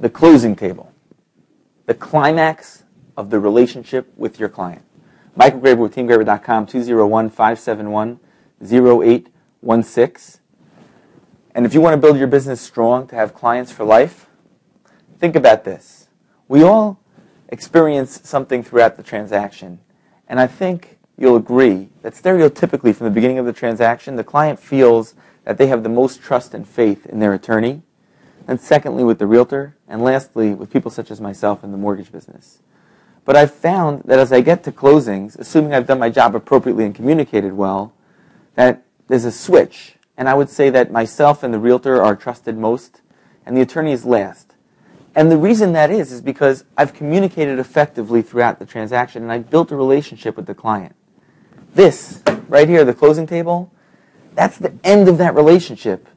the closing table, the climax of the relationship with your client. Michael Graber with TeamGraber.com, 201-571-0816. And if you want to build your business strong to have clients for life, think about this. We all experience something throughout the transaction, and I think you'll agree that stereotypically from the beginning of the transaction, the client feels that they have the most trust and faith in their attorney, and secondly with the realtor, and lastly with people such as myself in the mortgage business. But I've found that as I get to closings, assuming I've done my job appropriately and communicated well, that there's a switch. And I would say that myself and the realtor are trusted most, and the attorney is last. And the reason that is because I've communicated effectively throughout the transaction, and I've built a relationship with the client. This, right here, the closing table, that's the end of that relationship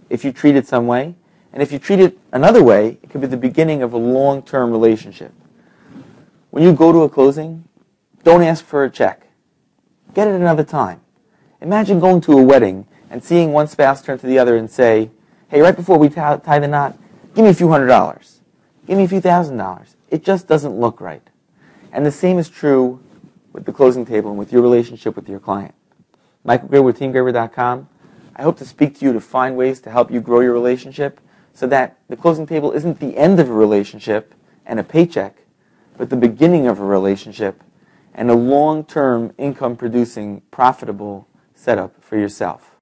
if you treat it some way. And if you treat it another way, it could be the beginning of a long-term relationship. When you go to a closing, don't ask for a check. Get it another time. Imagine going to a wedding and seeing one spouse turn to the other and say, hey, right before we tie the knot, give me a few $100s. Give me a few $1,000s. It just doesn't look right. And the same is true with the closing table and with your relationship with your client. Michael Graber with TeamGraber.com. I hope to speak to you to find ways to help you grow your relationship so that the closing table isn't the end of a relationship and a paycheck, but the beginning of a relationship and a long-term income-producing, profitable setup for yourself.